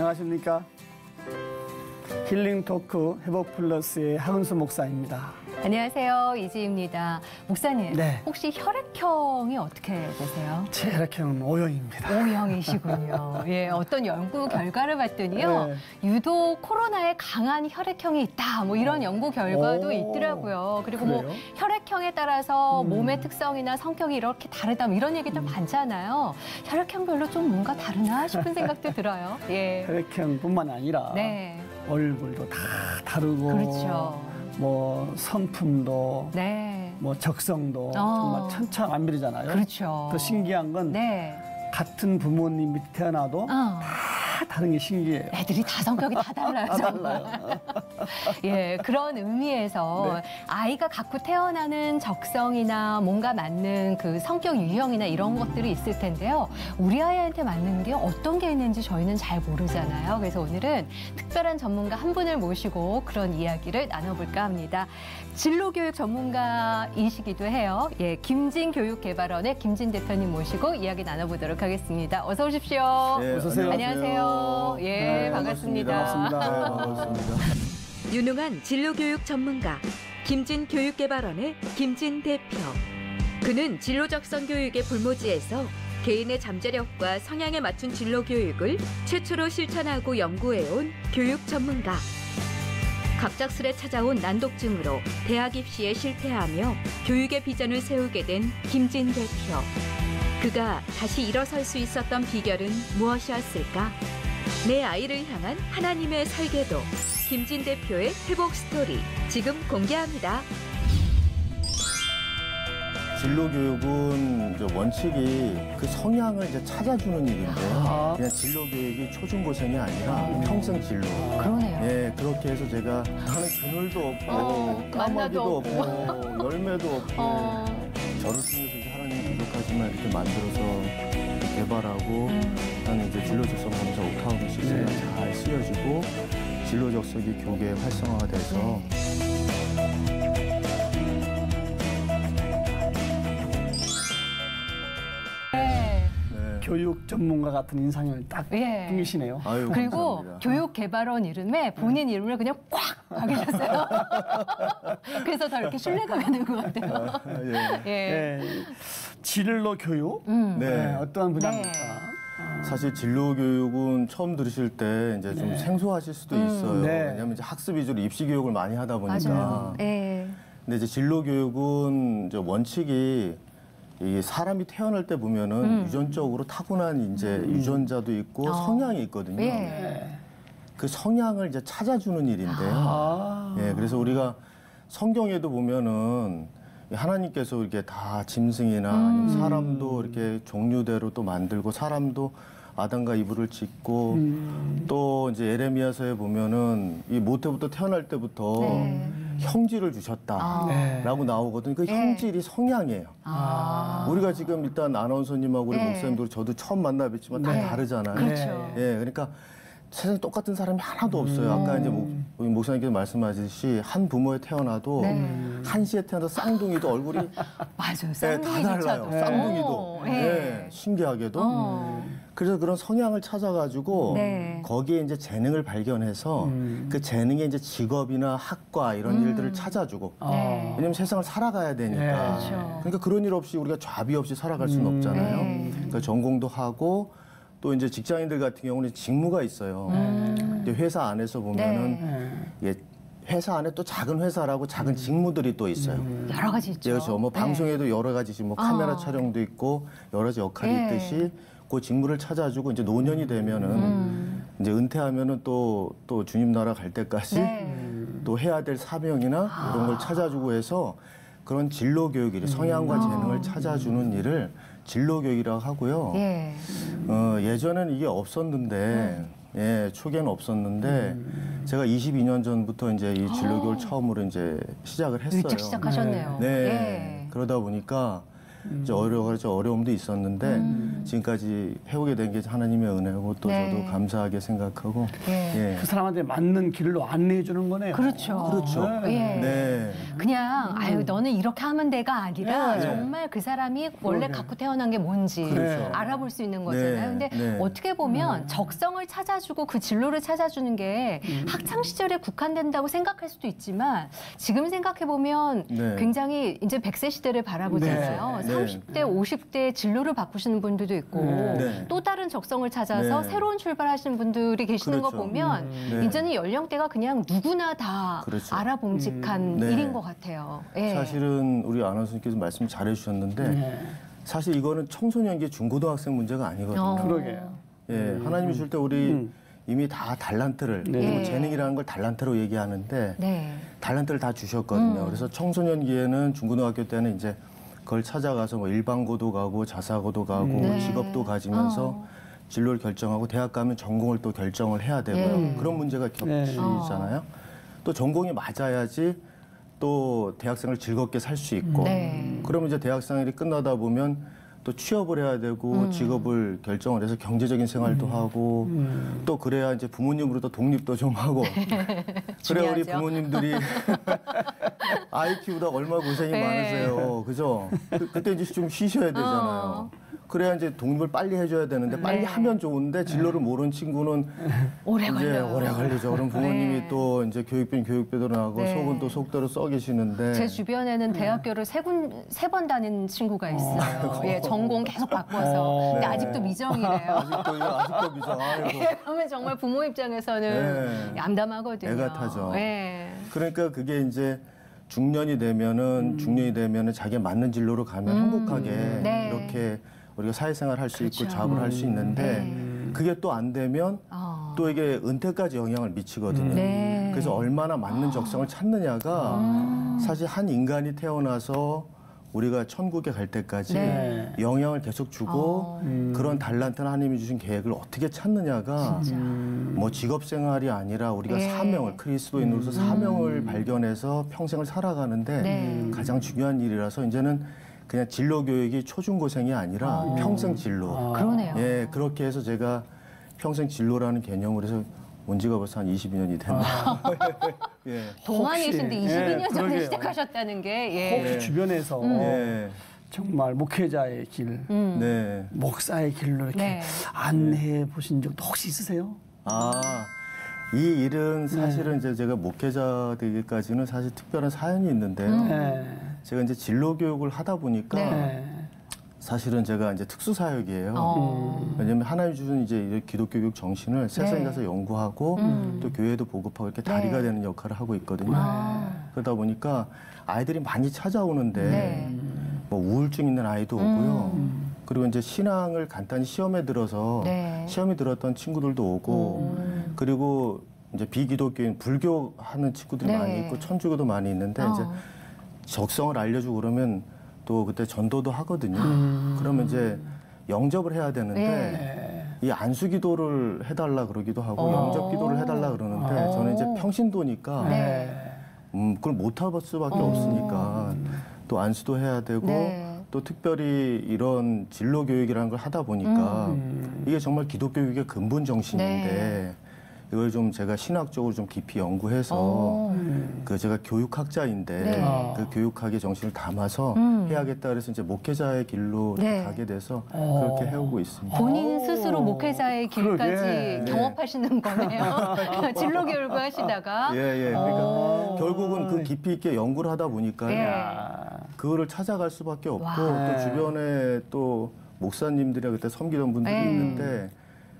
안녕하십니까. 힐링 토크 회복 플러스의 하은수 목사입니다. 안녕하세요. 이지입니다. 목사님, 네. 혹시 혈액형이 어떻게 되세요? 제 혈액형은 O형입니다. O형이시군요. 예, 어떤 연구 결과를 봤더니요. 네. 유독 코로나에 강한 혈액형이 있다. 뭐 이런 연구 결과도 오, 있더라고요. 그리고 그래요? 뭐 혈액형에 따라서 몸의 특성이나 성격이 이렇게 다르다. 뭐 이런 얘기들 많잖아요. 혈액형별로 좀 뭔가 다르나 싶은 생각도 들어요. 예. 혈액형뿐만 아니라 네. 얼굴도 다 다르고 그렇죠. 뭐 성품도 네. 뭐 적성도 정말 천차만별이잖아요. 그렇죠. 더 신기한 건 네. 같은 부모님이 태어나도 다 다른 게 신기해요. 애들이 다 성격이 다 달라요. 다 정말. 달라요. 예, 그런 의미에서 네. 아이가 갖고 태어나는 적성이나 뭔가 맞는 그 성격 유형이나 이런 것들이 있을 텐데요. 우리 아이한테 맞는 게 어떤 게 있는지 저희는 잘 모르잖아요. 그래서 오늘은 특별한 전문가 한 분을 모시고 그런 이야기를 나눠볼까 합니다. 진로교육 전문가이시기도 해요. 예, 김진 교육개발원의 김진 대표님 모시고 이야기 나눠보도록 하겠습니다. 어서 오십시오. 네, 어서 오세요. 안녕하세요. 예, 네, 반갑습니다. 반갑습니다. 네, 반갑습니다. 유능한 진로교육 전문가 김진 교육개발원의 김진 대표. 그는 진로적성 교육의 불모지에서 개인의 잠재력과 성향에 맞춘 진로교육을 최초로 실천하고 연구해온 교육 전문가. 갑작스레 찾아온 난독증으로 대학 입시에 실패하며 교육의 비전을 세우게 된 김진 대표. 그가 다시 일어설 수 있었던 비결은 무엇이었을까? 내 아이를 향한 하나님의 설계도. 김진 대표의 회복 스토리 지금 공개합니다. 진로 교육은 이제 원칙이 그 성향을 이제 찾아주는 일인데요. 그냥 진로 교육이 초중고생이 아니라 평생 진로. 그러네요. 예, 그렇게 해서 제가 나는 그늘도 없고 까마귀도 만나도 없고 열매도 없고 저를 통해서 이제 하나님 부족하지만 이렇게 만들어서 개발하고 나는 이제 진로적성 검사 옥타운 시스템이 잘 쓰여지고 진로적성이 교계에 활성화가 돼서 네. 네. 교육 전문가 같은 인상을 딱 예. 풍기시네요. 아유, 그리고 감사합니다. 교육개발원 이름에 본인 이름을 그냥 꽉 박으셨어요. 그래서 더 이렇게 신뢰가 가는 것 같아요. 예. 예. 네. 진로 교육 네. 네, 어떠한 분야입니까? 사실 진로 교육은 처음 들으실 때 이제 좀 생소하실 수도 있어요. 네. 왜냐하면 이제 학습 위주로 입시 교육을 많이 하다 보니까. 맞아요. 예. 근데 이제 진로 교육은 이제 원칙이 이 사람이 태어날 때 보면은 유전적으로 타고난 이제 유전자도 있고 성향이 있거든요. 예. 그 성향을 이제 찾아주는 일인데요. 예, 그래서 우리가 성경에도 보면은 하나님께서 이렇게 다 짐승이나 아니면 사람도 이렇게 종류대로 또 만들고 사람도 아담과 이브를 짓고 또 이제 예레미야서에 보면은 이 모태부터 태어날 때부터 형질을 주셨다라고 나오거든요. 그 형질이 성향이에요. 우리가 지금 일단 아나운서님하고 우리 목사님도 저도 처음 만나 뵙지만 다 다르잖아요. 그렇죠. 예, 그러니까 세상에 똑같은 사람이 하나도 없어요. 아까 이제 우리 목사님께서 말씀하셨듯이 한 부모에 태어나도 한시에 태어나서 쌍둥이도 얼굴이 맞아요. 예, 다 달라요. 쌍둥이도. 예, 신기하게도. 그래서 그런 성향을 찾아가지고 네. 거기에 이제 재능을 발견해서 그 재능에 이제 직업이나 학과 이런 일들을 찾아주고 네. 왜냐면 세상을 살아가야 되니까. 그렇죠. 그러니까 그런 일 없이 우리가 좌비 없이 살아갈 수는 없잖아요. 그러니까 전공도 하고 또 이제 직장인들 같은 경우는 직무가 있어요. 근데 회사 안에서 보면은 예, 회사 안에 또 작은 회사라고 작은 직무들이 또 있어요. 여러 가지 있죠. 예, 그렇죠. 뭐 방송에도 여러 가지 뭐 카메라 촬영도 있고 여러 가지 역할이 있듯이 그 직무를 찾아주고 이제 노년이 되면은 이제 은퇴하면은 또 주님 나라 갈 때까지 또 해야 될 사명이나 이런 걸 찾아주고 해서 그런 진로 교육이 성향과 재능을 찾아주는 일을 진로 교육이라고 하고요. 예. 예전에는 이게 없었는데 예, 초기에는 없었는데 제가 22년 전부터 이제 이 진로 교육을 처음으로 이제 시작을 했어요. 일찍 시작하셨네요. 네. 예. 그러다 보니까 이제 여러 가지 어려움도 있었는데 지금까지 해오게 된 게 하나님의 은혜고 또 네. 저도 감사하게 생각하고 예. 그 사람한테 맞는 길로 안내해 주는 거네요. 그렇죠. 그렇죠. 예. 네. 그냥 아유 너는 이렇게 하면 돼가 아니라 네. 정말 그 사람이 원래 갖고 태어난 게 뭔지 그렇죠. 알아볼 수 있는 거잖아요. 근데 네. 어떻게 보면 적성을 찾아주고 그 진로를 찾아주는 게 학창 시절에 국한된다고 생각할 수도 있지만 지금 생각해 보면 네. 굉장히 이제 100세 시대를 바라보잖아요. 네. 30대, 50대 진로를 바꾸시는 분들도 있고 네. 또 다른 적성을 찾아서 네. 새로운 출발하시는 분들이 계시는 거 그렇죠. 보면 네. 이제는 연령대가 그냥 누구나 다 그렇죠. 알아봄직한 네. 일인 것 같아요. 예. 사실은 우리 아나운서님께서 말씀 잘해주셨는데 사실 이거는 청소년기 중고등학생 문제가 아니거든요. 그러게요. 예, 하나님이 줄 때 우리 이미 다 달란트를 네. 그리고 예. 재능이라는 걸 달란트로 얘기하는데 네. 달란트를 다 주셨거든요. 그래서 청소년기에는 중고등학교 때는 이제 그걸 찾아가서 뭐 일반고도 가고 자사고도 가고 네. 직업도 가지면서 진로를 결정하고 대학 가면 전공을 또 결정을 해야 되고요. 예. 그런 문제가 겹치잖아요. 또 전공이 맞아야지 또 대학생을 즐겁게 살 수 있고 네. 그러면 이제 대학생활이 끝나다 보면 또 취업을 해야 되고 직업을 결정을 해서 경제적인 생활도 하고 또 그래야 이제 부모님으로부터 독립도 좀 하고 그래야 우리 중요하죠. 부모님들이 아이 키우다 얼마나 고생이 네. 많으세요. 그죠? 그때 이제 좀 쉬셔야 되잖아요. 그래야 이제 독립을 빨리 해줘야 되는데 빨리 네. 하면 좋은데 진로를 모르는 친구는 오래 이제 걸려요. 오래 걸리죠. 그럼 부모님이 네. 또 이제 교육비도 나고 네. 속은 또 속대로 써 계시는데 제 주변에는 대학교를 세 번 다닌 친구가 있어요. 예, 전공 계속 바꿔서. 근데 네. 아직도 미정이래요. 아직도 미정. 아이고. 그러면 정말 부모 입장에서는 네. 암담하거든요. 애가 타죠. 예. 그러니까 그게 이제 중년이 되면은 자기에 맞는 진로로 가면 행복하게 네. 이렇게 우리가 사회생활 할 수 있고 그렇죠. 작업을 할 수 있는데 네. 그게 또 안 되면 또 이게 은퇴까지 영향을 미치거든요. 네. 그래서 얼마나 맞는 적성을 찾느냐가 사실 한 인간이 태어나서 우리가 천국에 갈 때까지 네. 영향을 계속 주고 그런 달란트나 하나님이 주신 계획을 어떻게 찾느냐가 뭐 직업 생활이 아니라 우리가 예. 사명을 그리스도인으로서 사명을 발견해서 평생을 살아가는데 네. 가장 중요한 일이라서 이제는 그냥 진로 교육이 초중고생이 아니라 평생 진로. 그러네요. 예, 그렇게 해서 제가 평생 진로라는 개념으로 해서 온 지가 벌써 한 22년이 됐네요. 예. 동안이신데 혹시- 22년 예, 전에 그러게요. 시작하셨다는 게 예. 혹시 주변에서 예. 정말 목회자의 길, 네. 목사의 길로 이렇게 네. 안내해 보신 적도 혹시 있으세요? 아, 이 일은 사실은 이제 제가 목회자 되기까지는 사실 특별한 사연이 있는데요. 네. 제가 이제 진로 교육을 하다 보니까 네. 사실은 제가 이제 특수 사역이에요. 왜냐면 하나님 주신 이제 이 기독교 교육 정신을 세상에 네. 가서 연구하고 또 교회도 보급하고 이렇게 다리가 네. 되는 역할을 하고 있거든요. 아. 그러다 보니까 아이들이 많이 찾아오는데 네. 뭐 우울증 있는 아이도 오고요. 그리고 이제 신앙을 간단히 시험에 들어서 네. 시험에 들었던 친구들도 오고 그리고 이제 비기독교인 불교하는 친구들이 네. 많이 있고 천주교도 많이 있는데 이제 적성을 알려주고 그러면 또 그때 전도도 하거든요. 그러면 이제 영접을 해야 되는데 이 안수기도를 해달라 그러기도 하고 영접기도를 해달라 그러는데 저는 이제 평신도니까 네. 그걸 못할 수밖에 없으니까 또 안수도 해야 되고 네. 또 특별히 이런 진로 교육이라는 걸 하다 보니까 이게 정말 기독교 교육의 근본 정신인데 네. 이걸 좀 제가 신학적으로 좀 깊이 연구해서 그 제가 교육학자인데 네. 그 교육학의 정신을 담아서 해야겠다 그래서 이제 목회자의 길로 네. 가게 돼서 그렇게 해오고 있습니다. 본인 스스로 목회자의 길까지 그러게. 경험하시는 거네요. 진로 교육을 하시다가. 예. 그러니까 결국은 그 깊이 있게 연구를 하다 보니까 예. 그거를 찾아갈 수밖에 없고 와. 또 주변에 또 목사님들이 그때 섬기던 분들이 네. 있는데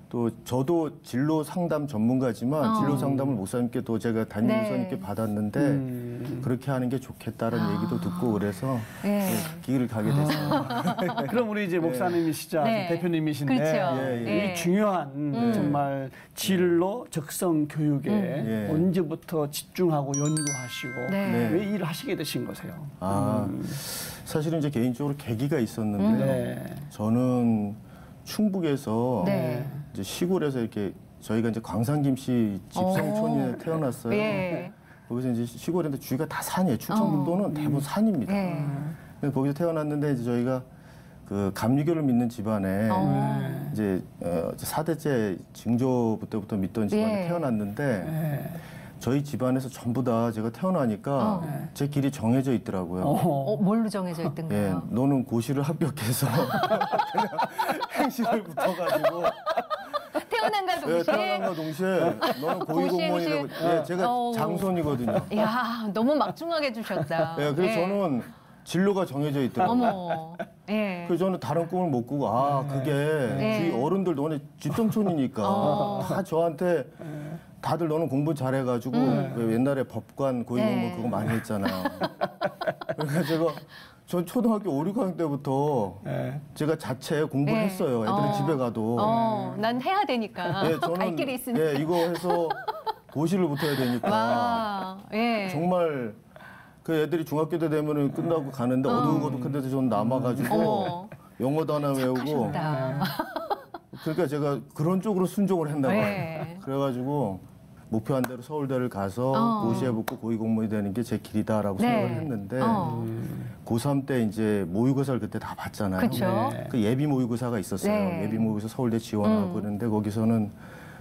또 저도 진로 상담 전문가지만 진로 상담을 목사님께 또 제가 담임 네. 목사님께 받았는데 그렇게 하는 게 좋겠다는 얘기도 듣고 그래서 예. 그 길을 가게 됐습니다. 그럼 우리 이제 목사님이시자 네. 대표님이신데 그렇죠. 예. 이 중요한 정말 진로 적성 교육에 예. 언제부터 집중하고 연구하시고 네. 왜 일을 하시게 되신 거세요? 아, 사실은 이제 개인적으로 계기가 있었는데요. 네. 저는 충북에서 네. 이제 시골에서 이렇게 저희가 이제 광산김씨 집성촌에 태어났어요. 예. 거기서 이제 시골인데 주위가 다 산이에요. 충청도는 대부분 산입니다. 예. 거기서 태어났는데 이제 저희가 그 감리교를 믿는 집안에 어. 이제 4대째 증조부 때부터 믿던 집안에 예. 태어났는데 네. 저희 집안에서 전부 다 제가 태어나니까 제 길이 정해져 있더라고요. 뭘로 정해져 예, 있던가요? 너는 고시를 합격해서 그냥 행시를 붙어가지고 태어난과 예, 동시에. 태어난과 동시에 너는 고위공무원이 되고 고시행시. 예, 제가 어우. 장손이거든요. 야, 너무 막중하게 주셨다. 예, 그래서 저는 진로가 정해져 있더라고요. 어머. 예. 그래서 저는 다른 꿈을 못 꾸고 그게 네. 주위 어른들도 워낙 뒷동촌이니까 다 저한테 다들 너는 공부 잘해가지고 왜 옛날에 법관 고위공무원 네. 그거 많이 했잖아요. 그래서 제가 전 초등학교 5, 6학년 때부터 제가 자체 공부를 네. 했어요. 애들은 집에 가도. 난 해야 되니까. 예, 갈 길이 있으니까. 예, 이거 해서 고시를 붙어야 되니까. 와, 예. 정말 그 애들이 중학교 때 되면은 끝나고 가는데 어두고둑한데도 저는 남아가지고 어머. 영어도 하나 외우고. 하셨다. 그러니까 제가 그런 쪽으로 순종을 했나 봐요. 네. 그래가지고 목표한 대로 서울대를 가서 고시에 붙고 고위공무원이 되는 게 제 길이다라고 네. 생각을 했는데 고3 때 이제 모의고사를 그때 다 봤잖아요. 그쵸. 그 예비 모의고사가 있었어요. 네. 예비 모의고사 서울대 지원하고 그랬는데 거기서는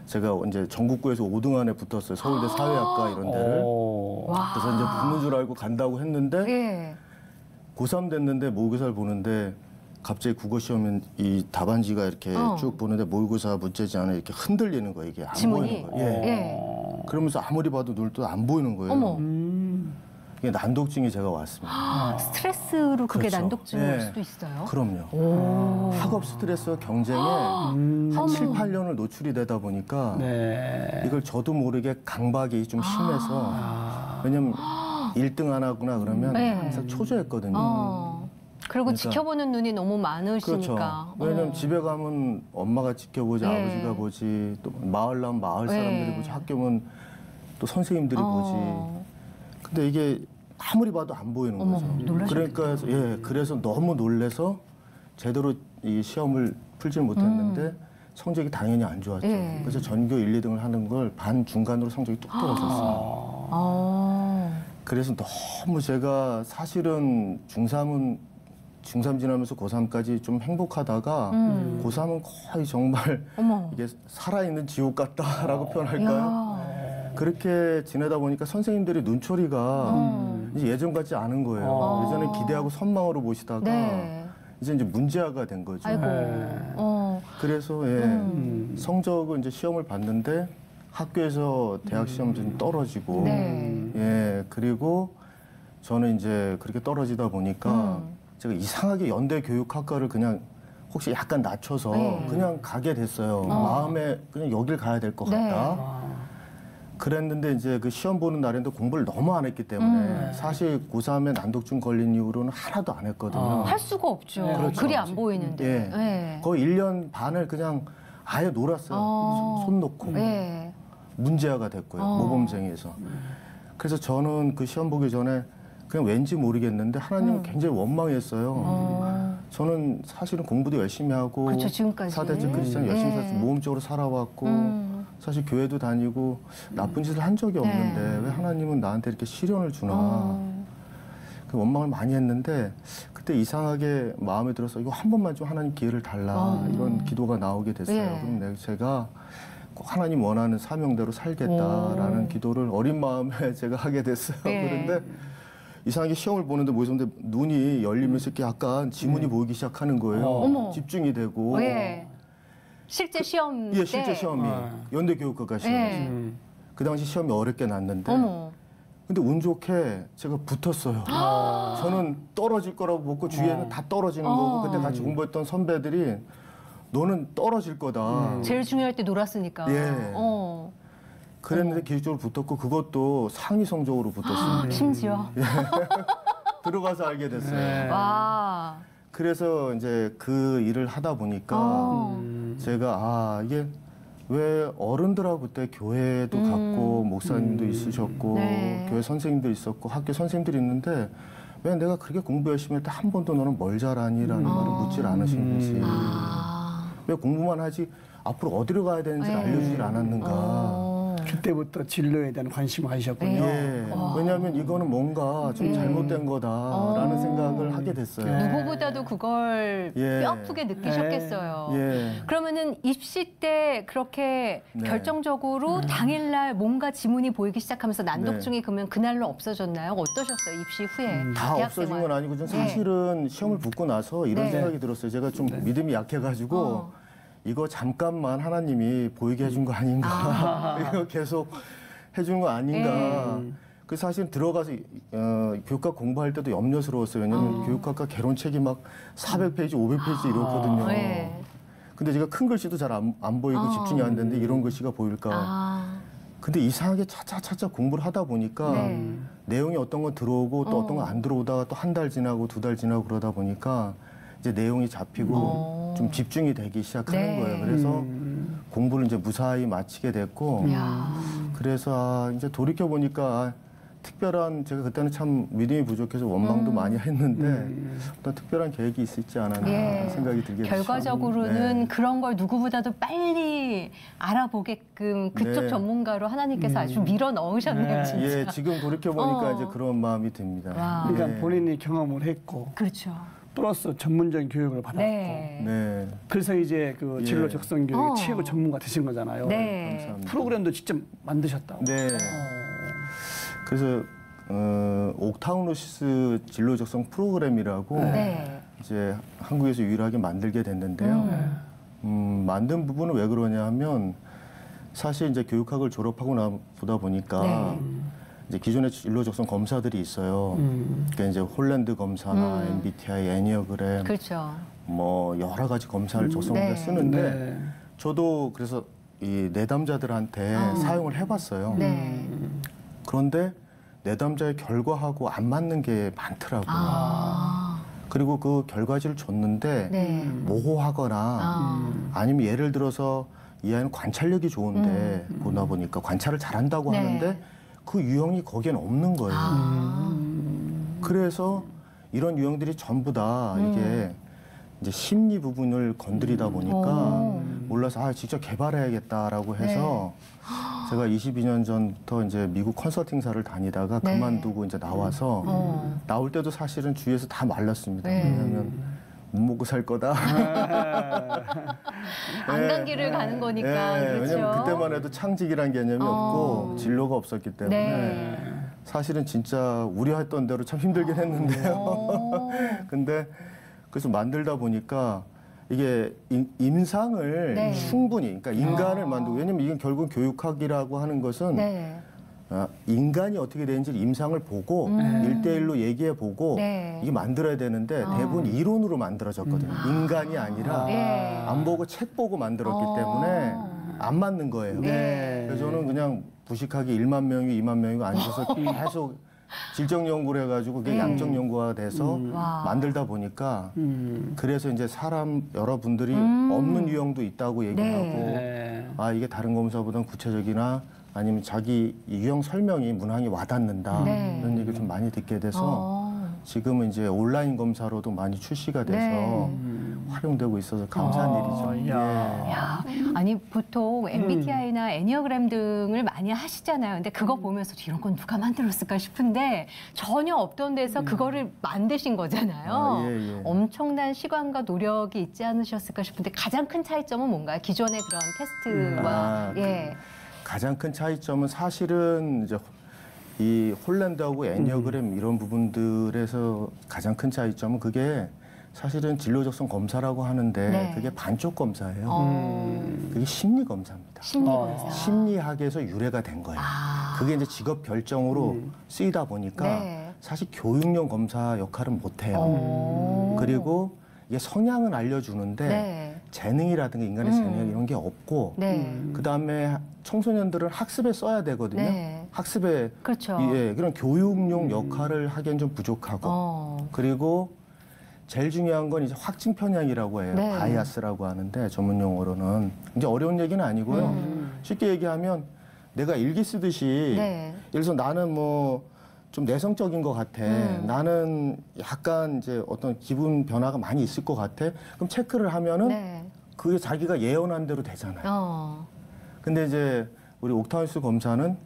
제가 이제 전국구에서 5등 안에 붙었어요. 서울대 사회학과 이런 데를. 와. 그래서 이제 붙는 줄 알고 간다고 했는데 예. 고3 됐는데 모의고사를 보는데 갑자기 국어 시험은 이 답안지가 이렇게 쭉 보는데 모의고사 문제지 않아 이렇게 흔들리는 거예요. 이게 안 지문이? 보이는 거예요. 예. 예. 그러면서 아무리 봐도 눈도 안 보이는 거예요. 어머. 이게 난독증이 제가 왔습니다. 스트레스로 그게 그렇죠. 난독증이 올 예. 수도 있어요. 그럼요. 학업 스트레스와 경쟁에 한 7, 8년을 노출이 되다 보니까 이걸 저도 모르게 강박이 좀 심해서 왜냐면 1등 안 하구나 그러면 네. 항상 초조했거든요. 그리고 그러니까. 지켜보는 눈이 너무 많으시니까. 그렇죠. 왜냐면 집에 가면 엄마가 지켜보지, 네. 아버지가 보지, 또 마을 나면 마을 사람들이 네. 보지, 학교면 또 선생님들이 보지. 근데 이게 아무리 봐도 안 보이는 어머, 거죠. 놀라셨겠다. 그러니까 그래서 너무 놀래서 제대로 이 시험을 풀지 못했는데 성적이 당연히 안 좋았죠. 예. 그래서 전교 1, 2등을 하는 걸 반 중간으로 성적이 뚝 떨어졌어요. 그래서 너무 제가 사실은 중3 지나면서 고3까지 좀 행복하다가 고3은 거의 정말 어머. 이게 살아있는 지옥 같다라고 표현할까요? 야. 그렇게 지내다 보니까 선생님들이 눈초리가 이제 예전 같지 않은 거예요. 예전에 기대하고 선망으로 보시다가 네. 이제 문제아가 된 거죠. 아이고. 그래서 성적은 이제 시험을 봤는데 학교에서 대학 시험 좀 떨어지고 네. 그리고 저는 이제 그렇게 떨어지다 보니까 제가 이상하게 연대 교육학과를 그냥 혹시 약간 낮춰서 그냥 가게 됐어요. 마음에 그냥 여길 가야 될 것 같다. 그랬는데 이제 그 시험 보는 날인데 공부를 너무 안 했기 때문에 사실 고3에 난독증 걸린 이후로는 하나도 안 했거든요. 할 수가 없죠. 그렇죠. 글이 안 보이는데. 예. 네. 거의 1년 반을 그냥 아예 놀았어요. 손 놓고. 네. 문제아가 됐고요. 모범생에서. 그래서 저는 그 시험 보기 전에 그냥 왠지 모르겠는데 하나님은 굉장히 원망했어요. 저는 사실은 공부도 열심히 하고 그렇죠, 지금까지. 4대째 크리스찬 열심히 네. 모험적으로 살아왔고 사실 교회도 다니고 나쁜 짓을 한 적이 없는데 왜 하나님은 나한테 이렇게 시련을 주나 그 원망을 많이 했는데 그때 이상하게 마음에 들어서 이거 한 번만 좀 하나님 기회를 달라 이런 기도가 나오게 됐어요. 예. 그럼 제가 꼭 하나님 원하는 사명대로 살겠다라는 기도를 어린 마음에 제가 하게 됐어요. 예. 그런데 이상하게 시험을 보는데 모습인데 눈이 열리면서 이렇게 약간 지문이 보이기 시작하는 거예요. 어머. 집중이 되고. 예. 실제 시험 때. 예, 실제 시험이 연대교육학과 시험이죠. 예. 그 당시 시험이 어렵게 났는데. 어머. 근데 운 좋게 제가 붙었어요. 저는 떨어질 거라고 보고 주위에는 다 떨어지는 거고 그때 같이 공부했던 선배들이 너는 떨어질 거다. 제일 중요할 때 놀았으니까. 예. 그랬는데 기술적으로 붙었고 그것도 상위 성적으로 붙었습니다. 심지어. 들어가서 알게 됐어요. 와. 그래서 이제 그 일을 하다 보니까 제가 이게 왜 어른들하고 그때 교회도 갔고 목사님도 있으셨고 네. 교회 선생님도 있었고 학교 선생님들이 있는데 왜 내가 그렇게 공부 열심히 할 때 한 번도 너는 뭘 잘하니라는 말을 묻질 않으시는지 왜 공부만 하지 앞으로 어디로 가야 되는지를 알려주질 않았는가. 그때부터 진로에 대한 관심을 가지셨군요. 예. 왜냐하면 이거는 뭔가 좀 잘못된 거다라는 생각을 하게 됐어요. 누구보다도 그걸 예. 뼈아프게 느끼셨겠어요. 예. 그러면은 입시 때 그렇게 네. 결정적으로 당일날 뭔가 지문이 보이기 시작하면서 난독증이 네. 그러면 그날로 없어졌나요? 어떠셨어요? 입시 후에? 다 대학 없어진 생활. 건 아니고 좀 사실은 시험을 붙고 나서 이런 네. 생각이 들었어요. 제가 좀 믿음이 약해가지고 이거 잠깐만 하나님이 보이게 해준 거 아닌가. 이거 계속 해준 거 아닌가. 그 사실 들어가서 교육학 공부할 때도 염려스러웠어요. 왜냐면 교육학과 개론책이 막 400페이지, 500페이지 이렇거든요. 네. 근데 제가 큰 글씨도 잘 안 보이고 집중이 안 되는데 이런 글씨가 보일까. 근데 이상하게 차차 공부를 하다 보니까 네. 내용이 어떤 건 들어오고 또 어떤 건 안 들어오다가 또 한 달 지나고 2달 지나고 그러다 보니까 이제 내용이 잡히고 좀 집중이 되기 시작하는 네. 거예요. 그래서 공부를 이제 무사히 마치게 됐고 그래서 이제 돌이켜 보니까 특별한 제가 그때는 참 믿음이 부족해서 원망도 많이 했는데 어떤 특별한 계획이 있을지 않았나 예. 생각이 들게 됐어요. 결과적으로는 네. 그런 걸 누구보다도 빨리 알아보게끔 그쪽 네. 전문가로 하나님께서 아주 밀어 넣으셨네요, 진짜. 예, 지금 돌이켜 보니까 이제 그런 마음이 듭니다. 와. 그러니까 예. 본인이 경험을 했고 그렇죠. 플러스 전문적인 교육을 받았고 네. 네. 그래서 이제 그 진로 예. 적성 교육의 최고 전문가 되신 거잖아요. 네. 감사합니다. 프로그램도 직접 만드셨다고. 네. 그래서 옥타우노시스 진로 적성 프로그램이라고 네. 이제 한국에서 유일하게 만들게 됐는데요. 만든 부분은 왜 그러냐 하면 사실 이제 교육학을 졸업하고 나보다 보니까 네. 이제 기존의 진로 적성 검사들이 있어요. 그러니까 이제 홀랜드 검사나 MBTI, 애니어그램 그렇죠. 뭐 여러 가지 검사를 적성을 네. 쓰는데 네. 저도 그래서 이 내담자들한테 사용을 해봤어요. 네. 그런데 내담자의 결과하고 안 맞는 게 많더라고요. 그리고 그 결과지를 줬는데 네. 모호하거나 아니면 예를 들어서 이 아이는 관찰력이 좋은데 보다 보니까 관찰을 잘한다고 네. 하는데 그 유형이 거기엔 없는 거예요. 그래서 이런 유형들이 전부 다 이게 이제 심리 부분을 건드리다 보니까 몰라서 직접 개발해야겠다라고 해서 제가 22년 전부터 이제 미국 컨설팅사를 다니다가 네. 그만두고 이제 나와서 나올 때도 사실은 주위에서 다 말렸습니다. 네. 왜냐하면 못 먹고 살 거다. 안 간 길을 가는 거니까. 예, 그렇죠. 왜냐면 그때만 해도 창직이란 개념이 없고 진로가 없었기 때문에 네. 사실은 진짜 우려했던 대로 참 힘들긴 했는데요. 근데 그래서 만들다 보니까 이게 임상을 네. 충분히, 그러니까 인간을 만들고, 왜냐면 이건 결국 교육학이라고 하는 것은 네. 인간이 어떻게 되는지 임상을 보고 1대1로 얘기해보고 네. 이게 만들어야 되는데 대부분 이론으로 만들어졌거든요. 인간이 아니라 네. 안 보고 책 보고 만들었기 때문에 안 맞는 거예요. 네. 그래서 저는 그냥 무식하게 1만 명이 2만 명이 앉아서 계속 질적 연구를 해가지고 그게 양적 연구가 돼서 만들다 보니까 그래서 이제 사람 여러분들이 없는 유형도 있다고 얘기하고 네. 이게 다른 검사보다는 구체적이나 아니면 자기 유형 설명이 문항에 와닿는다 네. 이런 얘기를 좀 많이 듣게 돼서 지금은 이제 온라인 검사로도 많이 출시가 돼서 네. 활용되고 있어서 감사한 일이죠. 야. 야, 아니 보통 MBTI나 애니어그램 등을 많이 하시잖아요. 근데 그거 보면서 이런 건 누가 만들었을까 싶은데 전혀 없던 데서 그거를 만드신 거잖아요. 예, 예. 엄청난 시간과 노력이 있지 않으셨을까 싶은데 가장 큰 차이점은 뭔가요? 기존의 그런 테스트와 예. 가장 큰 차이점은 사실은 이제 이 홀랜드하고 애니어그램 이런 부분들에서 가장 큰 차이점은 그게 사실은 진로적성 검사라고 하는데 네. 그게 반쪽 검사예요. 그게 심리 검사입니다. 심리검사. 심리학에서 유래가 된 거예요. 그게 이제 직업 별정으로 쓰이다 보니까 네. 사실 교육용 검사 역할은 못 해요. 그리고 이게 성향은 알려주는데 네. 재능이라든가 인간의 재능 이런 게 없고 네. 그다음에 청소년들은 학습에 써야 되거든요. 네. 학습에 그렇죠. 예, 그런 교육용 역할을 하기엔 좀 부족하고 그리고 제일 중요한 건 이제 확증 편향이라고 해요. 네. 바이아스라고 하는데 전문 용어로는 이제 어려운 얘기는 아니고요. 쉽게 얘기하면 내가 일기 쓰듯이 네. 예를 들어서 나는 뭐 좀 내성적인 것 같아. 나는 약간 이제 어떤 기분 변화가 많이 있을 것 같아. 그럼 체크를 하면은 네. 그게 자기가 예언한 대로 되잖아요. 어. 근데 이제 우리 옥타운스 검사는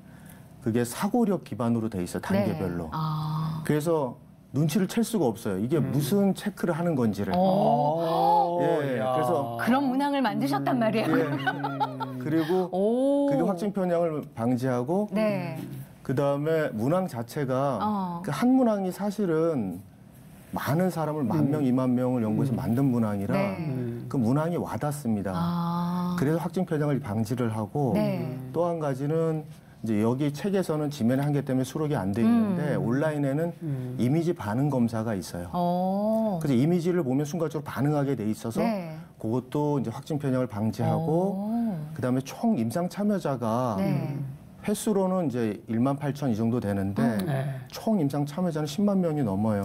그게 사고력 기반으로 돼 있어요. 단계별로. 네. 아. 그래서 눈치를 챌 수가 없어요. 이게 무슨 체크를 하는 건지를. 예, 야. 그래서 그런 문항을 만드셨단 말이에요. 예. 그리고 오. 그게 확진 편향을 방지하고 네. 그다음에 문항 자체가 그 한 문항이 사실은 많은 사람을 10,000명, 20,000명을 연구해서 만든 문항이라 네. 그 문항이 와닿습니다. 아. 그래서 확진 편향을 방지를 하고 네. 또 한 가지는 이제 여기 책에서는 지면의 한계 때문에 수록이 안 돼 있는데 온라인에는 이미지 반응 검사가 있어요. 그래서 이미지를 보면 순간적으로 반응하게 돼 있어서 네. 그것도 이제 확진 편향을 방지하고 그다음에 총 임상 참여자가 네. 횟수로는 이제 18,000 이 정도 되는데 총 임상 참여자는 10만 명이 넘어요.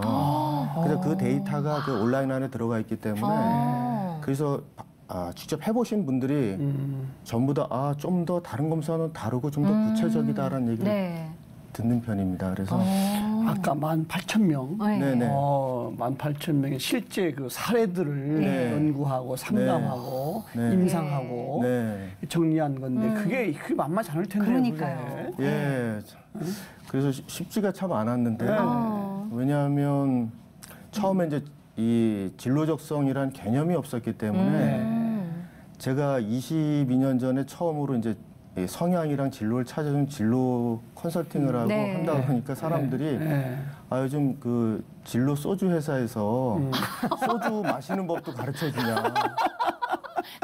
그래서 그 데이터가 그 온라인 안에 들어가 있기 때문에 그래서 직접 해보신 분들이 전부 다 좀 더 다른 검사는 다르고 좀 더 구체적이다라는 얘기를 네. 듣는 편입니다. 그래서 아까 18,000명. 네. 네네. 18,000명의 실제 그 사례들을 네. 연구하고 상담하고 네. 임상하고 네. 정리한 건데 그게 만만치 않을 텐데. 그러니까요. 그게. 예. 그래서 쉽지가 참 않았는데 왜냐하면 처음에 이제 이 진로적성이란 개념이 없었기 때문에 제가 22년 전에 처음으로 이제 이 성향이랑 진로를 찾아준 진로 컨설팅을 하고 네. 한다 그러니까 사람들이 요즘 그 진로 소주 회사에서 소주 마시는 법도 가르쳐 주냐.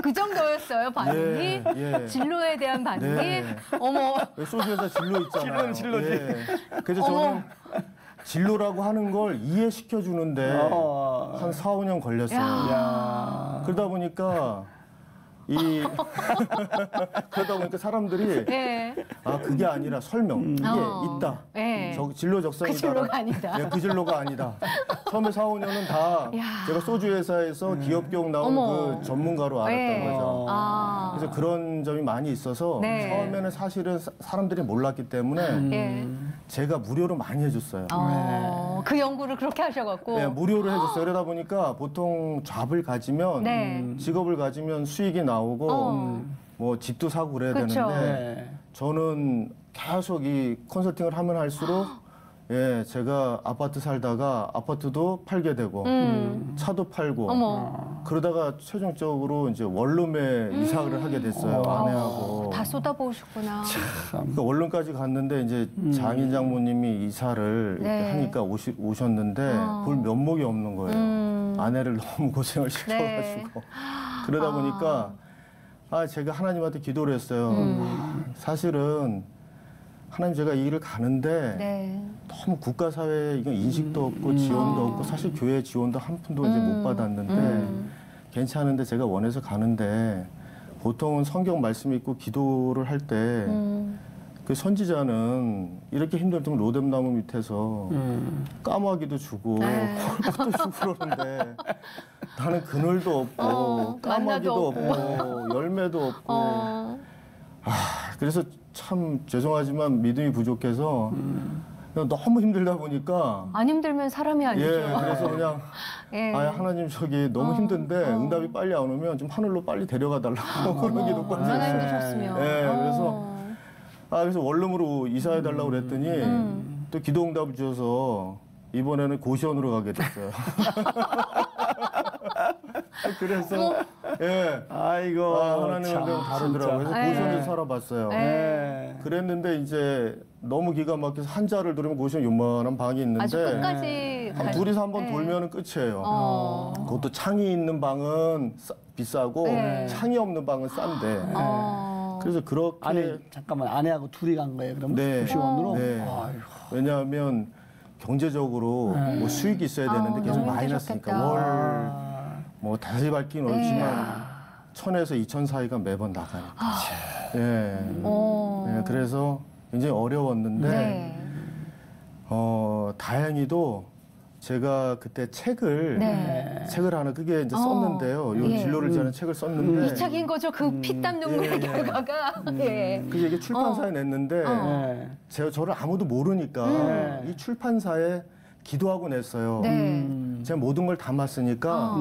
그 정도였어요, 반응이? 예, 예. 진로에 대한 반응이? 네. 어머. 소주 회사 진로 있잖아요. 진로는 진로지. 예. 그래서 저는 진로라고 하는 걸 이해시켜 주는데 한 4, 5년 걸렸어요. 야. 그러다 보니까 그러다 보니까 사람들이 네. 그게 아니라 설명 이게 있다. 네. 진로 적성이다. 그 진로가 아니다. 네, 그 진로가 아니다. 처음에 4, 5년은 다 제가 소주 회사에서 기업 교육 나온 어머. 그 전문가로 알았던 네. 거죠. 아. 그래서 그런 점이 많이 있어서 네. 처음에는 사실은 사람들이 몰랐기 때문에 예. 제가 무료로 많이 해줬어요. 그 연구를 그렇게 하셔갖고. 네, 무료로 해줬어요. 그러다 보니까 보통 잡을 가지면 네. 직업을 가지면 수익이 나오고 뭐 집도 사고 그래야 그쵸. 되는데 네. 저는 계속 이 컨설팅을 하면 할수록 제가 아파트 살다가 아파트도 팔게 되고 차도 팔고 어머. 그러다가 최종적으로 이제 원룸에 이사를 하게 됐어요. 아내하고. 다 쏟아부으셨구나. 그러니까 원룸까지 갔는데 이제 장인 장모님이 이사를 이렇게 네. 하니까 오셨는데 볼 면목이 없는 거예요. 아내를 너무 고생을 시켜가지고 그러다 보니까 제가 하나님한테 기도를 했어요. 사실은 하나님 제가 이 길을 가는데 네. 너무 국가 사회에 이건 인식도 없고 지원도 없고 사실 교회 지원도 한 푼도 이제 못 받았는데 괜찮은데 제가 원해서 가는데 보통은 성경 말씀 읽고 기도를 할 때 그 선지자는 이렇게 힘들 때 로뎀나무 밑에서 까마귀도 주고 콜도 주고 그러는데 나는 그늘도 없고 까마귀도 없고 열매도 없고 그래서 참 죄송하지만 믿음이 부족해서 그냥 너무 힘들다 보니까 안 힘들면 사람이 아니죠. 그래서 그냥 예. 하나님 저기 너무 힘든데 응답이 빨리 안 오면 좀 하늘로 빨리 데려가 달라고 그런 기도까지 얼마나 했어요. 힘드셨으면. 그래서 원룸으로 이사해 달라고 그랬더니 또 기도 응답을 주셔서 이번에는 고시원으로 가게 됐어요. 그래서 아이고. 하나님은 좀 다르더라고요. 그래서 고시원에서 살아봤어요. 그랬는데 이제 너무 기가 막혀서 한자를 들으면 고시원 요만한 방이 있는데 아주 끝까지. 둘이서 한번 돌면은 끝이에요. 그것도 창이 있는 방은 비싸고 창이 없는 방은 싼데. 그래서 그렇게 잠깐만 아내하고 둘이 간 거예요. 그럼 네. 고시원으로. 네. 왜냐하면 경제적으로 뭐 수익이 있어야 되는데 계속 너무 마이너스니까 힘드셨겠다. 월 뭐 다시 밝긴 어렵지만 1,000에서 2,000 사이가 매번 나가니까. 그래서 굉장히 어려웠는데 다행히도 제가 그때 책을 하나 그게 이제 썼는데요. 요 진로를 지하는 책을 썼는데 이 책인 거죠. 그 피땀 눈물의 결과가. 그게 이게 출판사에 냈는데 저를 아무도 모르니까 이 출판사에 기도하고 냈어요. 제 모든 걸 담았으니까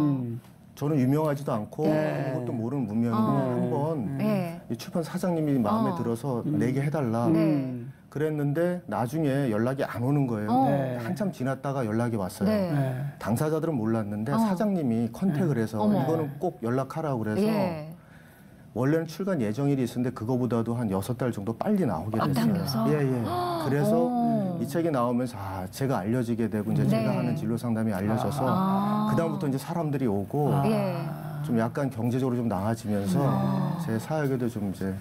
저는 유명하지도 않고 아무것도 모르는 무명인데 한번 네. 이 출판 사장님이 마음에 들어서 내게 해달라. 네. 그랬는데 나중에 연락이 안 오는 거예요. 네. 한참 지났다가 연락이 왔어요. 네. 당사자들은 몰랐는데 사장님이 컨택을 해서 어머. 이거는 꼭 연락하라고 그래서 예. 원래는 출간 예정일이 있었는데 그거보다도 한 6달 정도 빨리 나오게 됐어요. 앞당겨서? 예, 예. 그래서 오. 이 책이 나오면서 제가 알려지게 되고 이제 네. 제가 하는 진로 상담이 알려져서 그다음부터 이제 사람들이 오고 예. 좀 약간 경제적으로 좀 나아지면서 제 사역에도 좀 이제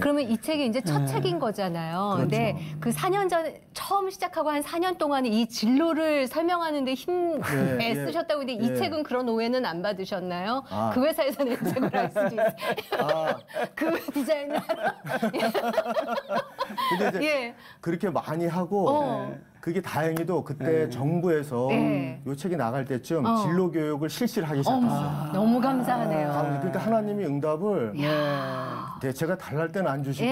그러면 이 책이 이제 첫 책인 거잖아요. 그렇죠. 근데 그 4년 전 처음 시작하고 한 4년 동안 이 진로를 설명하는데 애쓰셨다고 했는데 이 책은 그런 오해는 안 받으셨나요? 그 회사에서는 이 책을 할 수도 있어요. 그 디자인을 하러. 근데 이제 예. 그렇게 많이 하고 그게 다행히도 그때 정부에서 이 책이 나갈 때쯤 진로 교육을 실시를 하기 시작했어요. 너무 감사하네요. 그러니까 하나님이 응답을 제가 달랄 때는 안 주시고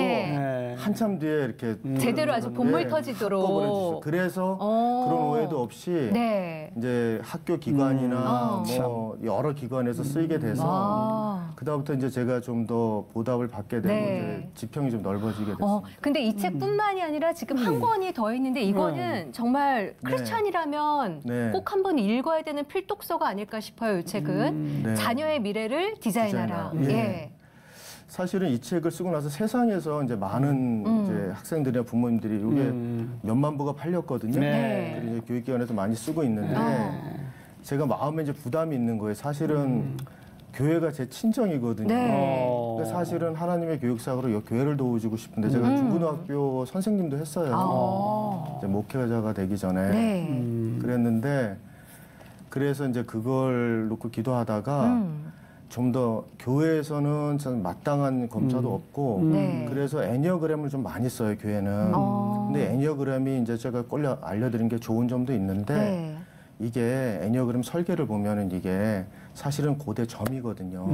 한참 뒤에 이렇게 제대로 아주 본물 터지도록. 한꺼번에 주셔서 그래서 그런 오해도 없이 네. 이제 학교 기관이나 뭐 여러 기관에서 쓰이게 돼서 그다음부터 이제 제가 좀 더 보답을 받게 되고 이제 지평이 좀 넓어지게 됐어요. 근데 이 책뿐만이 아니라 지금 한 권이 더 있는데 이거는 정말 크리스찬이라면 꼭 한번 읽어야 되는 필독서가 아닐까 싶어요. 이 책은 자녀의 미래를 디자인하라. 예. 사실은 이 책을 쓰고 나서 세상에서 이제 많은 이제 학생들이나 부모님들이 이게 몇만 부가 팔렸거든요. 그리고 이제 교육기관에서 많이 쓰고 있는데 제가 마음에 이제 부담이 있는 거예요. 사실은 교회가 제 친정이거든요. 그러니까 사실은 하나님의 교육사역으로 이 교회를 도와주고 싶은데 제가 중고등학교 선생님도 했어요. 이제 목회자가 되기 전에 그랬는데 그래서 이제 그걸 놓고 기도하다가 좀 더 교회에서는 참 마땅한 검사도 없고 그래서 애니어그램을 좀 많이 써요 교회는. 근데 애니어그램이 이제 제가 알려드린 게 좋은 점도 있는데 이게 애니어그램 설계를 보면은 이게 사실은 고대 점이거든요.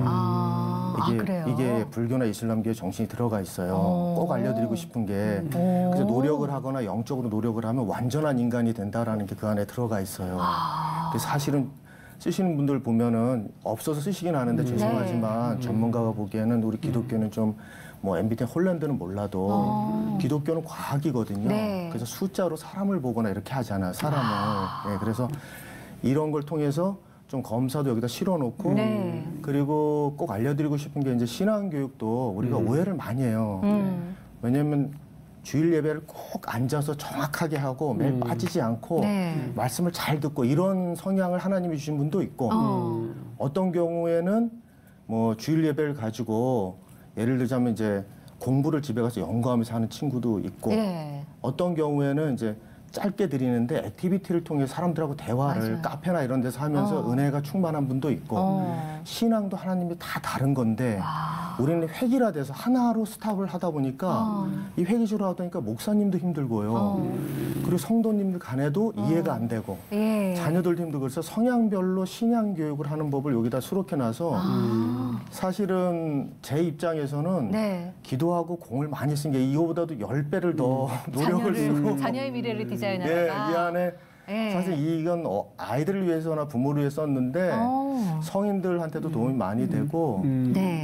이게 불교나 이슬람교의 정신이 들어가 있어요. 꼭 알려드리고 싶은 게 그래서 노력을 하거나 영적으로 노력을 하면 완전한 인간이 된다라는 게 그 안에 들어가 있어요. 근데 사실은 쓰시는 분들 보면은 없어서 쓰시긴 하는데 죄송하지만 전문가가 보기에는 우리 기독교는 좀 뭐 MBTI 홀란드는 몰라도 기독교는 과학이거든요. 그래서 숫자로 사람을 보거나 이렇게 하잖아요. 사람을. 그래서 이런 걸 통해서 좀 검사도 여기다 실어놓고 그리고 꼭 알려드리고 싶은 게 이제 신앙교육도 우리가 오해를 많이 해요. 왜냐하면 주일 예배를 꼭 앉아서 정확하게 하고 매일 빠지지 않고 말씀을 잘 듣고 이런 성향을 하나님이 주신 분도 있고 어떤 경우에는 뭐 주일 예배를 가지고 예를 들자면 이제 공부를 집에 가서 연구하면서 하는 친구도 있고 어떤 경우에는 이제 짧게 드리는데 액티비티를 통해 사람들하고 대화를 카페나 이런 데서 하면서 은혜가 충만한 분도 있고 신앙도 하나님이 다 다른 건데 우리는 획일화돼서 하나로 스탑을 하다 보니까 이 회기적으로 하다 보니까 목사님도 힘들고요. 그리고 성도님들 간에도 이해가 안 되고 자녀들도 힘들고 그래서 성향별로 신앙 교육을 하는 법을 여기다 수록해놔서 사실은 제 입장에서는 기도하고 공을 많이 쓴 게 이거보다도 10배를 더 노력을 쓰고 자녀의 미래를 디자인하다가 이 안에 사실 이건 아이들을 위해서나 부모를 위해 썼는데 성인들한테도 도움이 많이 되고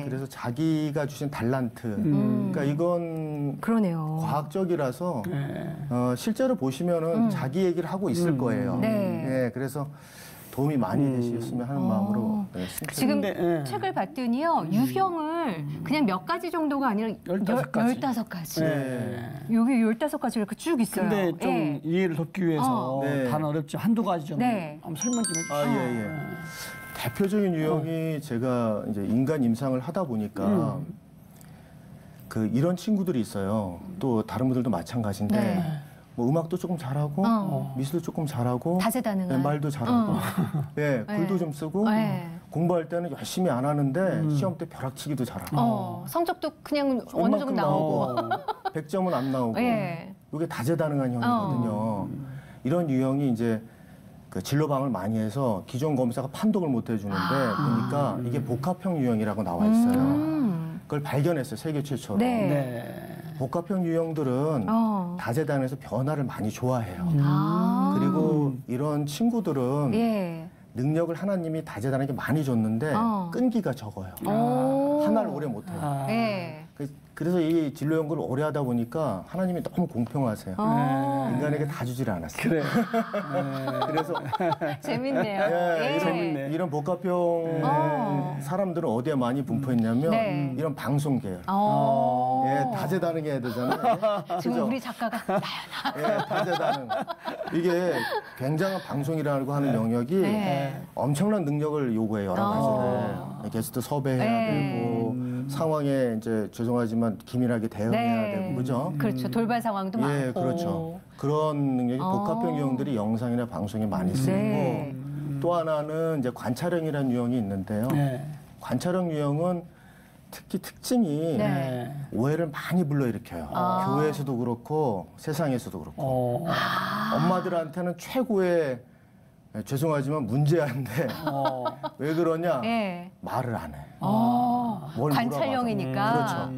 그래서 자기가 주신 달란트 그러니까 이건 그러네요. 과학적이라서 실제로 보시면은 자기 얘기를 하고 있을 거예요. 그래서 도움이 많이 되셨으면 하는 마음으로 지금 책을 봤더니요. 유형을 그냥 몇 가지 정도가 아니라 15가지. 여기 15가지 이렇게 쭉 있어요. 근데 좀 이해를 돕기 위해서 단어 어렵지 한두 가지 좀 한번 설명 좀 해주세요. 대표적인 유형이 제가 이제 인간 임상을 하다 보니까 그 이런 친구들이 있어요. 또 다른 분들도 마찬가지인데 뭐 음악도 조금 잘하고 미술도 조금 잘하고 다재다능한 말도 잘하고 글도 좀 쓰고 공부할 때는 열심히 안 하는데 시험 때 벼락치기도 잘하고 성적도 그냥 어느 정도 나오고 100점은 안 나오고 이게 다재다능한 형이거든요. 이런 유형이 이제 그 진로방을 많이 해서 기존 검사가 판독을 못 해주는데 보니까 이게 복합형 유형이라고 나와 있어요. 그걸 발견했어요. 세계 최초로. 복합형 유형들은 다재다능해서 변화를 많이 좋아해요. 그리고 이런 친구들은 능력을 하나님이 다재다능하게 많이 줬는데 끈기가 적어요. 하나를 오래 못해요. 네. 그래서 이 진로 연구를 오래 하다 보니까 하나님이 너무 공평하세요. 인간에게 다 주질 않았어요. 그래. 그래서 재밌네요. 예, 이런 복합형 사람들은 어디에 많이 분포했냐면 이런 방송 계열. 예, 다재다능해야 해야 되잖아요. 지금 그죠? 우리 작가가 나야. 예, 다재다능. 이게 굉장한 방송이라고 하는 영역이 엄청난 능력을 요구해요. 여러 가지를. 게스트 섭외해야 되고 상황에 이제 죄송하지만 기민하게 대응해야 되고 그죠? 그렇죠. 돌발 상황도 많고. 예, 그렇죠. 그런 능력이 복합형 유형들이 영상이나 방송에 많이 쓰이고 또 하나는 이제 관찰형이라는 유형이 있는데요. 관찰형 유형은 특히 특징이 오해를 많이 불러일으켜요. 교회에서도 그렇고 세상에서도 그렇고 엄마들한테는 최고의 죄송하지만 문제한데 왜 그러냐? 말을 안 해. 뭘 관찰형이니까. 그렇죠.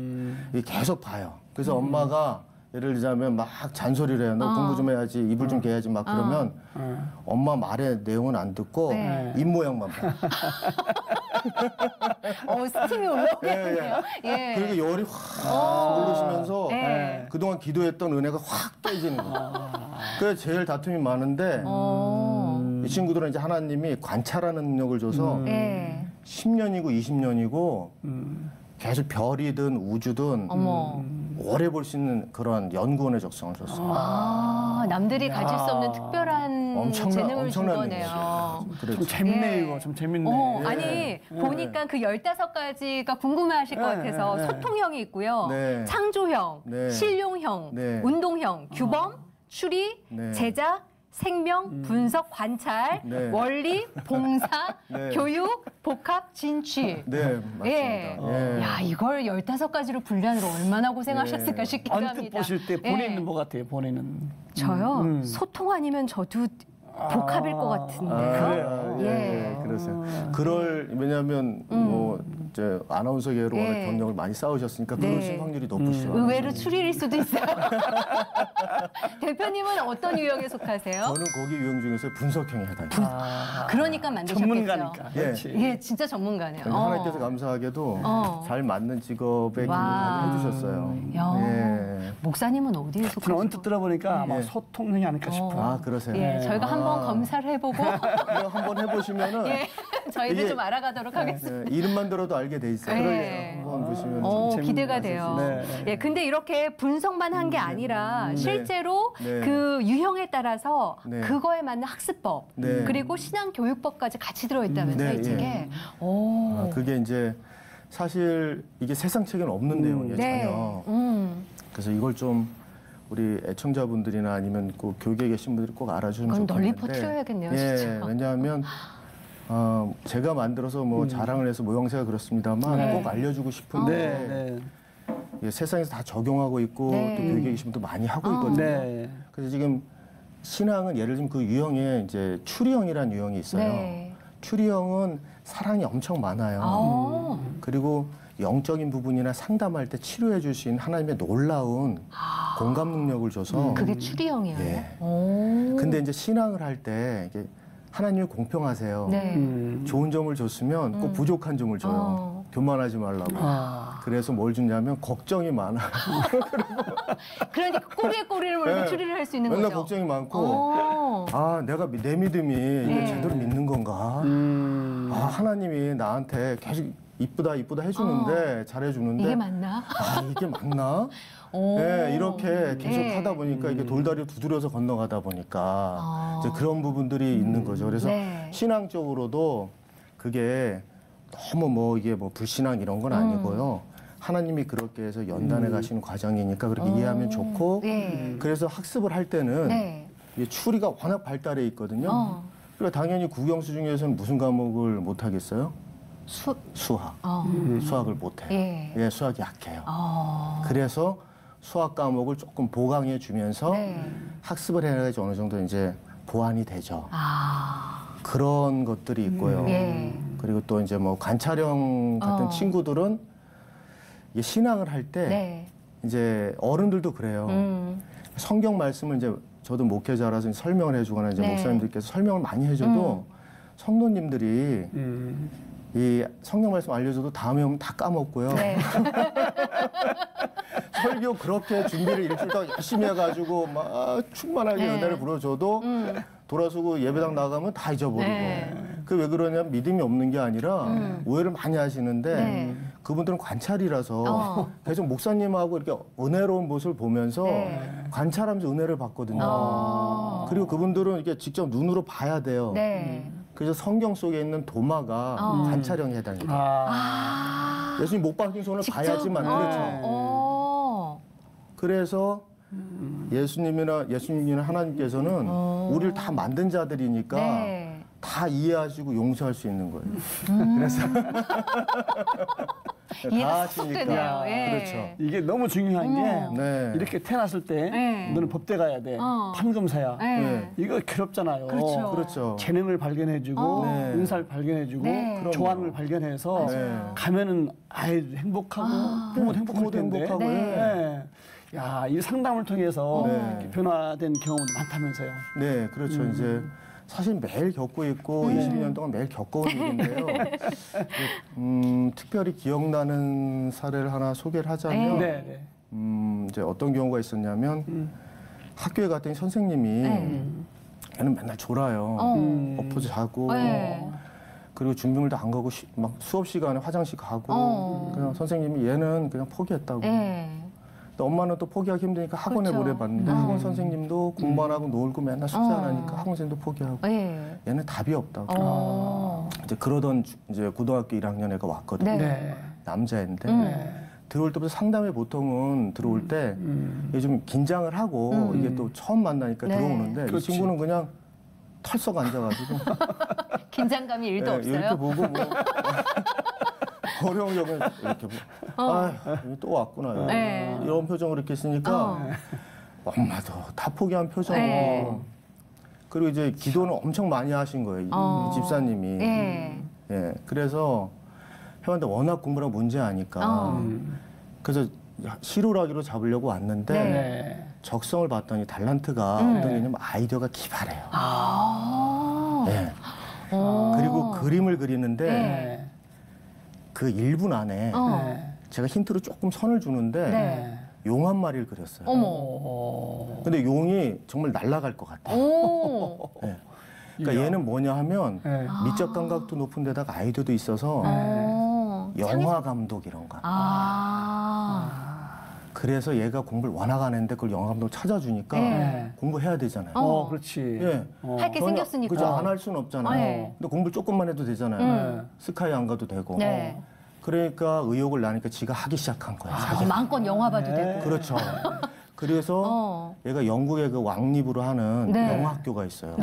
계속 봐요. 그래서 엄마가 예를 들자면 막 잔소리를 해요. 너 공부 좀 해야지, 이불 좀 개야지 막 그러면 엄마 말의 내용은 안 듣고 입 모양만 봐. 스팀이 올라오겠네요. 예. 그리고 열이 확 오르시면서 그동안 기도했던 은혜가 확 깨지는 거예요. 그래서 제일 다툼이 많은데 이 친구들은 이제 하나님이 관찰하는 능력을 줘서 10년이고 20년이고 계속 별이든 우주든 오래 볼 수 있는 그런 연구원의 적성을 줬어요. 남들이 가질 수 없는 특별한 재능을 준 거네요. 좀 재밌네 이거. 좀 재밌네. 아니 보니까 그 15가지가 궁금해하실 것 같아서 소통형이 있고요. 창조형, 실용형, 운동형, 규범, 추리, 제작, 생명, 분석, 관찰, 원리, 봉사, 교육, 복합, 진취. 네, 맞습니다. 야, 이걸 15가지로 분류하는 거 얼마나 고생하셨을까 싶기도 합니다. 언뜻 보실 때 본인은 뭐 같아요? 본인은? 저요? 소통 아니면 저도 복합일 것 같은데요. 그러세요. 왜냐하면 뭐 이제 아나운서계로 워낙 경력을 많이 쌓으셨으니까 그러실 확률이 높으시죠. 의외로 추리일 수도 있어요. 대표님은 어떤 유형에 속하세요? 저는 거기 유형 중에서 분석형에 해당해요. 그러니까 만드셨겠죠. 전문가니까. 그렇지. 진짜 전문가네요. 하나님께서 감사하게도 잘 맞는 직업에 기회를 해주셨어요. 목사님은 어디에 속하세요? 언뜻 들어보니까 아마 소통형이 아닐까 싶어요. 그러세요. 저희가 한번 검사를 해보고 한번 해보시면은 저희도 좀 알아가도록 하겠습니다. 이름만 들어도 알게 돼 있어요. 한번 보시면 기대가 돼요. 근데 이렇게 분석만 한 게 아니라 실제로 그 유형에 따라서 그거에 맞는 학습법 그리고 신앙 교육법까지 같이 들어있다면서요, 이 책에. 그게 이제 사실 이게 세상 책에는 없는 내용이에요, 전혀. 그래서 이걸 좀 우리 애청자분들이나 아니면 꼭 교계에 계신 분들이 꼭 알아주시면 좋겠는데. 널리 퍼뜨려야겠네요, 진짜. 왜냐하면 제가 만들어서 뭐 자랑을 해서 모형새가 그렇습니다만 꼭 알려주고 싶은데 세상에서 다 적용하고 있고 또 교계에 계신 분도 많이 하고 있거든요. 그래서 지금 신앙은 예를 들면 그 유형에 이제 추리형이라는 유형이 있어요. 추리형은 사랑이 엄청 많아요. 그리고 영적인 부분이나 상담할 때 치료해 줄 수 있는 하나님의 놀라운 공감 능력을 줘서 그게 추리형이에요. 근데 이제 신앙을 할 때 하나님이 공평하세요. 좋은 점을 줬으면 꼭 부족한 점을 줘요. 교만하지 말라고. 그래서 뭘 주냐면 걱정이 많아. 그러니까 꼬리에 꼬리를 물고 추리를 할 수 있는 거죠. 맨날 걱정이 많고 내가 내 믿음이 이게 제대로 믿는 건가? 하나님이 나한테 계속 이쁘다 이쁘다 잘해주는데 이게 맞나? 이게 맞나? 이렇게 계속 하다 보니까 이게 돌다리를 두드려서 건너가다 보니까 이제 그런 부분들이 있는 거죠. 그래서 신앙적으로도 그게 너무 이게 불신앙 이런 건 아니고요. 하나님이 그렇게 해서 연단해 가시는 과정이니까 그렇게 이해하면 좋고 그래서 학습을 할 때는 이 추리가 워낙 발달해 있거든요. 그러니까 당연히 국영수 중에서는 무슨 과목을 못 하겠어요? 수학. 수학을 못 해요. 수학이 약해요. 그래서 수학 과목을 조금 보강해 주면서 학습을 해야지 어느 정도 이제 보완이 되죠. 그런 것들이 있고요. 그리고 또 이제 관찰형 같은 친구들은 이게 신앙을 할 때 이제 어른들도 그래요. 성경 말씀을 이제 저도 목회자라서 설명을 해주거나 이제 목사님들께서 설명을 많이 해줘도 성도님들이 이 성경 말씀 알려줘도 다음에 오면 다 까먹고요. 네. 설교 그렇게 준비를 일주일 동안 열심히 해가지고 막 충만하게 네. 은혜를 부려줘도 돌아서고 예배당 나가면 다 잊어버리고. 네. 그게 왜 그러냐면 믿음이 없는 게 아니라 오해를 많이 하시는데 네. 그분들은 관찰이라서 계속 목사님하고 이렇게 은혜로운 모습을 보면서 네. 관찰하면서 은혜를 받거든요. 그리고 그분들은 이렇게 직접 눈으로 봐야 돼요. 네. 그래서 성경 속에 있는 도마가 관찰형에 해당해요. 예수님 못 박힌 손을 직접? 봐야지만 그렇죠. 그래서 예수님이나 하나님께서는 우리를 다 만든 자들이니까 네. 다 이해하시고 용서할 수 있는 거예요. 그래서 이해가 쏙 되네요. 예. 그렇죠. 이게 너무 중요한 게 네. 이렇게 태어났을 때 네. 너는 법대 가야 돼. 판검사야. 네. 이거 괴롭잖아요. 그렇죠. 그렇죠. 재능을 발견해주고 네. 은사를 발견해주고 네. 조안을 발견해서 가면은 아이도 행복하고 부모도 행복할 부모도 텐데. 행복하고. 네. 야, 이 상담을 통해서 이렇게 변화된 경험도 많다면서요. 네, 그렇죠. 이제 사실 매일 겪고 있고 22년 동안 매일 겪어온 일인데요. 특별히 기억나는 사례를 하나 소개를 하자면 네. 이제 어떤 경우가 있었냐면 학교에 갔더니 선생님이 걔는 맨날 졸아요. 엎어져 자고 그리고 준비물도 안 가고 막 수업 시간에 화장실 가고 그냥 선생님이 얘는 그냥 포기했다고. 엄마는 또 포기하기 힘드니까 학원에 그렇죠. 보내봤는데 학원 선생님도 공부 안 하고 놀고 맨날 숙제 안 하니까 학원 선생님도 포기하고 얘는 답이 없다고. 이제 그러던 이제 고등학교 1학년 애가 왔거든요. 네. 남자애인데 들어올 때부터 상담에 보통은 들어올 때 이게 좀 긴장을 하고 이게 또 처음 만나니까 들어오는데 이 친구는 그냥 털썩 앉아가지고 긴장감이 일도 없어요. 이렇게 보고 뭐 어려운 점을 이렇게 아, 또 왔구나. 이런 표정을 이렇게 쓰니까 엄마도 다 포기한 표정이고 그리고 이제 기도는 엄청 많이 하신 거예요. 이 집사님이. 예. 그래서 형한테 워낙 공부랑 문제 아니까 그래서 시루라기로 잡으려고 왔는데 적성을 봤더니 달란트가 어떤 게냐면 아이디어가 기발해요. 예. 그리고 그림을 그리는데 그 1분 안에 제가 힌트로 조금 선을 주는데 용 한 마리를 그렸어요. 근데 용이 정말 날아갈 것 같아요. 네. 그러니까 얘는 뭐냐 하면 미적 감각도 높은 데다가 아이디어도 있어서 영화 감독 이런 거. 그래서 얘가 공부를 워낙 안 했는데 그걸 영화 감독을 찾아주니까 공부해야 되잖아요. 그렇지. 예. 할 게 생겼으니까. 그죠. 안 할 수는 없잖아요. 근데 공부 조금만 해도 되잖아요. 스카이 안 가도 되고. 그러니까 의욕을 나니까 지가 하기 시작한 거예요. 마음껏 영화 봐도 되고. 그렇죠. 그래서 얘가 영국의 그 왕립으로 하는 영화학교가 있어요.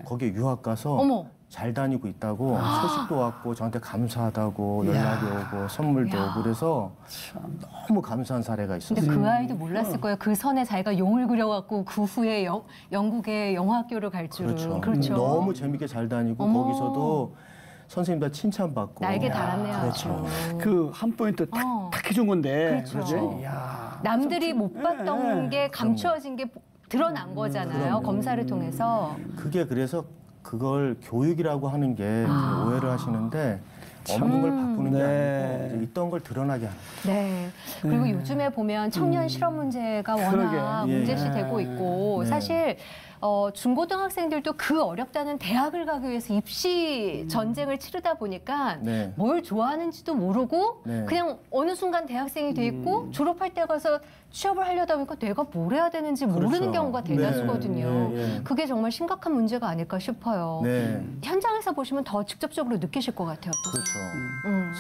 거기에 유학 가서 잘 다니고 있다고 소식도 왔고 저한테 감사하다고 연락이 오고 선물도 오고 그래서 너무 감사한 사례가 있었어요. 근데 그 아이도 몰랐을 거예요. 그 선에 자기가 용을 그려갖고 그 후에 영국의 영화학교를 갈 줄은. 그렇죠. 너무 재밌게 잘 다니고 거기서도 선생님들 칭찬받고. 날개 달았네요. 그렇죠. 그 한 포인트 딱 해준 건데. 그렇죠. 이야, 남들이 못 봤던 게 감추어진 게 드러난 거잖아요. 검사를 통해서. 그게 그래서 그걸 교육이라고 하는 게 오해를 하시는데 없는 걸 바꾸는 게 아니고 이제 있던 걸 드러나게 하는 거예요. 네. 그리고 요즘에 보면 청년 실업 문제가 워낙 문제시 되고 있고 사실 중고등학생들도 그 어렵다는 대학을 가기 위해서 입시 전쟁을 치르다 보니까 뭘 좋아하는지도 모르고 그냥 어느 순간 대학생이 돼 있고 졸업할 때 가서 취업을 하려다 보니까 내가 뭘 해야 되는지 모르는 경우가 대다수거든요. 그게 정말 심각한 문제가 아닐까 싶어요. 현장에서 보시면 더 직접적으로 느끼실 것 같아요. 그렇죠.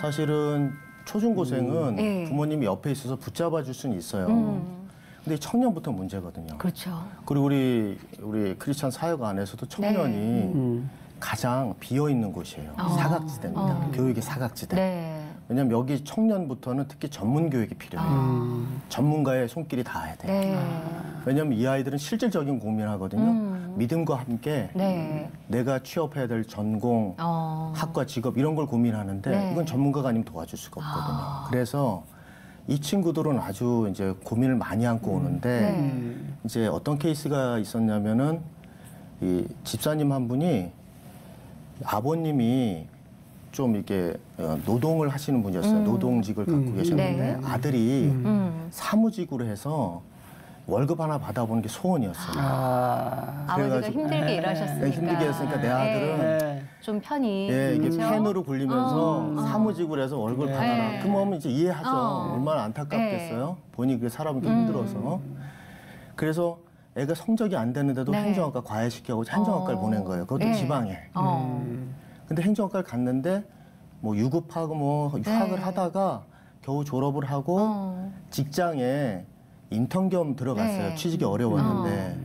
사실은 초중고생은 부모님이 옆에 있어서 붙잡아 줄 수는 있어요. 근데 청년부터 문제거든요. 그렇죠. 그리고 우리 크리스찬 사역 안에서도 청년이 가장 비어 있는 곳이에요. 사각지대입니다. 교육의 사각지대. 왜냐하면 여기 청년부터는 특히 전문 교육이 필요해요. 전문가의 손길이 닿아야 돼요. 왜냐하면 이 아이들은 실질적인 고민을 하거든요. 믿음과 함께 내가 취업해야 될 전공, 학과, 직업 이런 걸 고민하는데 이건 전문가가 아니면 도와줄 수가 없거든요. 그래서 이 친구들은 아주 이제 고민을 많이 안고 오는데 이제 어떤 케이스가 있었냐면은 이 집사님 한 분이 아버님이 좀 이렇게 노동을 하시는 분이었어요. 노동직을 갖고 계셨는데 아들이 사무직으로 해서 월급 하나 받아보는 게 소원이었어요. 아버지가 힘들게 일하셨으니까. 힘들게 했으니까 내 아들은 좀 편히. 이게 그렇죠? 펜으로 굴리면서 사무직으로 해서 월급을 받아라. 그러면 이제 이해하죠. 얼마나 안타깝겠어요. 본인이 그게 사람이 힘들어서. 그래서 애가 성적이 안 되는데도 행정학과 과외시키고 행정학과를 보낸 거예요. 그것도 지방에. 근데 행정학과를 갔는데 뭐 유급하고 뭐 휴학을 하다가 겨우 졸업을 하고 직장에 인턴 겸 들어갔어요. 취직이 어려웠는데.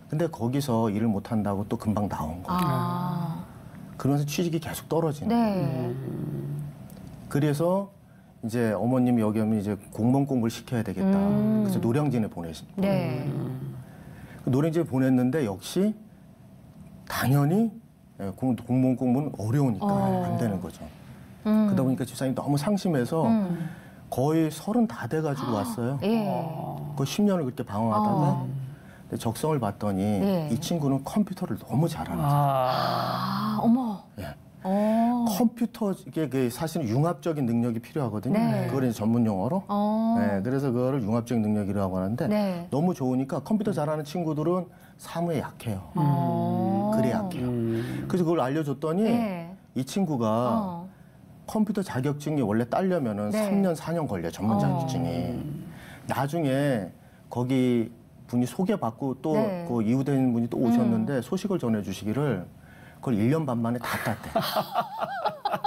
근데 거기서 일을 못 한다고 또 금방 나온 거예요. 그러면서 취직이 계속 떨어지는 거예요. 그래서 이제 어머님이 여기 오면 이제 공무원 공부를 시켜야 되겠다. 그래서 노량진에 보내신 거예요. 노량진에 보냈는데 역시 당연히 공무원 공부는 어려우니까 안 되는 거죠. 그러다 보니까 집사님이 너무 상심해서 거의 30 다 돼가지고 왔어요. 그 10년을 그렇게 방황하다가 근데 적성을 봤더니 이 친구는 컴퓨터를 너무 잘하는 거예요. 어머. 컴퓨터 이게 사실은 융합적인 능력이 필요하거든요. 그걸 이제 전문 용어로. 그래서 그거를 융합적인 능력이라고 하는데 너무 좋으니까 컴퓨터 잘하는 친구들은 사무에 약해요. 글에 약해요. 그래서 그걸 알려줬더니 이 친구가 컴퓨터 자격증이 원래 따려면은 3년, 4년 걸려요. 전문 자격증이. 나중에 거기 분이 소개받고 또 그 이후된 분이 또 오셨는데 소식을 전해주시기를 그걸 1년 반 만에 다 땄대.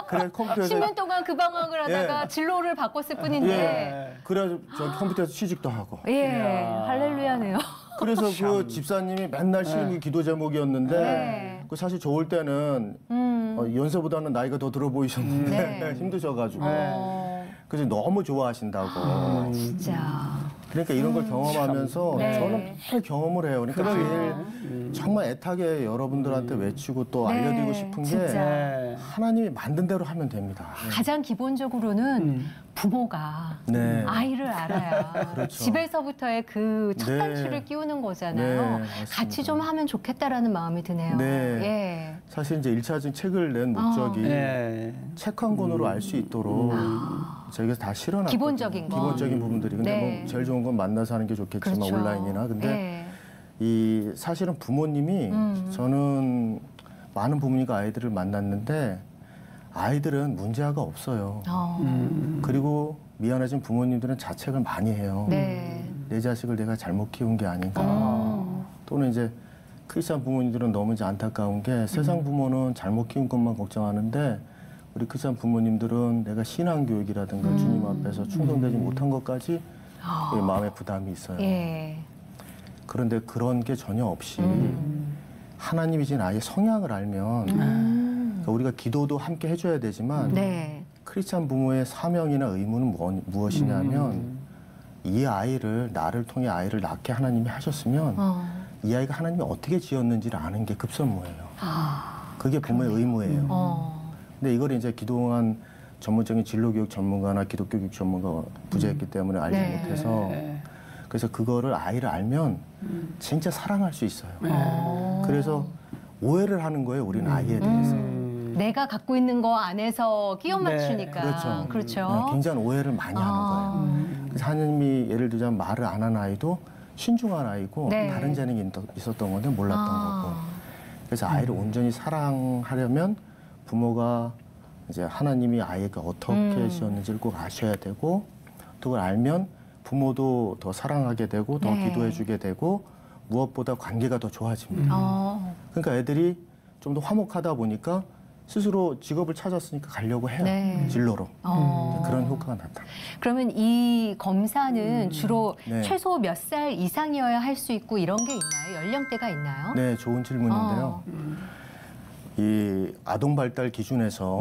그래 컴퓨터에서 10년 동안 그 방황을 하다가 진로를 바꿨을 뿐인데. 그래서 저기 컴퓨터에서 취직도 하고. 할렐루야네요. 그래서 그 집사님이 맨날 실무 기도 제목이었는데 그 사실 좋을 때는 연세보다는 나이가 더 들어 보이셨는데 힘드셔가지고 그래서 너무 좋아하신다고. 진짜. 그러니까 이런 걸 경험하면서 저는 매일 경험을 해요. 그러니까 제일 정말 애타게 여러분들한테 외치고 또 알려드리고 싶은 게 하나님이 만든 대로 하면 됩니다. 가장 기본적으로는 부모가 아이를 알아야 그렇죠. 집에서부터의 그 첫 단추를 끼우는 거잖아요. 같이 좀 하면 좋겠다라는 마음이 드네요. 사실 이제 1차적인 책을 낸 목적이 책 한 권으로 알 수 있도록 저희가 다 실어놨거든요. 기본적인 거. 기본적인 부분들이. 근데 뭐 제일 좋은 건 만나서 하는 게 좋겠지만 그렇죠. 온라인이나. 근데 이 사실은 부모님이 저는 많은 부모님과 아이들을 만났는데 아이들은 문제가 없어요. 그리고 미안하지만 부모님들은 자책을 많이 해요. 내 자식을 내가 잘못 키운 게 아닌가. 또는 이제 크리스찬 부모님들은 너무 이제 안타까운 게 세상 부모는 잘못 키운 것만 걱정하는데 우리 크리스찬 부모님들은 내가 신앙교육이라든가 주님 앞에서 충성되지 못한 것까지 마음에 부담이 있어요. 그런데 그런 게 전혀 없이 하나님이 진 아이의 성향을 알면 그러니까 우리가 기도도 함께 해줘야 되지만 크리스찬 부모의 사명이나 의무는 무엇이냐면 이 아이를 나를 통해 아이를 낳게 하나님이 하셨으면 이 아이가 하나님이 어떻게 지었는지를 아는 게 급선무예요. 그게 부모의 의무예요. 근데 이걸 이제 그동안 전문적인 진로교육 전문가나 기독교육 전문가가 부재했기 때문에 알지 못해서 그래서 그거를 아이를 알면 진짜 사랑할 수 있어요. 그래서 오해를 하는 거예요, 우리는 아이에 대해서. 내가 갖고 있는 거 안에서 끼워 맞추니까. 그렇죠. 굉장히 오해를 많이 하는 거예요. 그래서 하나님이 예를 들자면 말을 안 한 아이도 신중한 아이고 다른 재능이 있었던 건데 몰랐던 거고. 그래서 아이를 온전히 사랑하려면 부모가 이제 하나님이 아이에게 어떻게 지었는지를 꼭 아셔야 되고 또 그걸 알면 부모도 더 사랑하게 되고 더 기도해주게 되고 무엇보다 관계가 더 좋아집니다. 그러니까 애들이 좀 더 화목하다 보니까 스스로 직업을 찾았으니까 가려고 해요. 진로로. 그런 효과가 나타납니다. 그러면 이 검사는 주로 최소 몇 살 이상이어야 할 수 있고 이런 게 있나요? 연령대가 있나요? 네, 좋은 질문인데요. 이 아동 발달 기준에서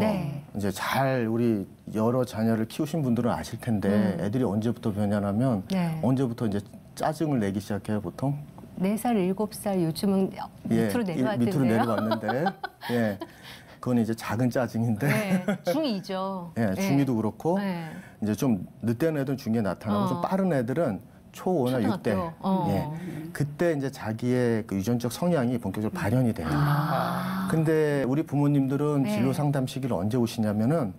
이제 잘 우리 여러 자녀를 키우신 분들은 아실 텐데 애들이 언제부터 변하냐면 언제부터 이제 짜증을 내기 시작해요, 보통? 4살, 7살 요즘은 밑으로 내려왔던데요. 밑으로 내려왔는데 그건 이제 작은 짜증인데 중2죠. 중2도 그렇고 이제 좀 늦된 애들은 중2에 나타나고 좀 빠른 애들은 초5나 6대. 초등학교. 예. 그때 이제 자기의 그 유전적 성향이 본격적으로 발현이 돼요. 근데 우리 부모님들은 네. 진로 상담 시기를 언제 오시냐면은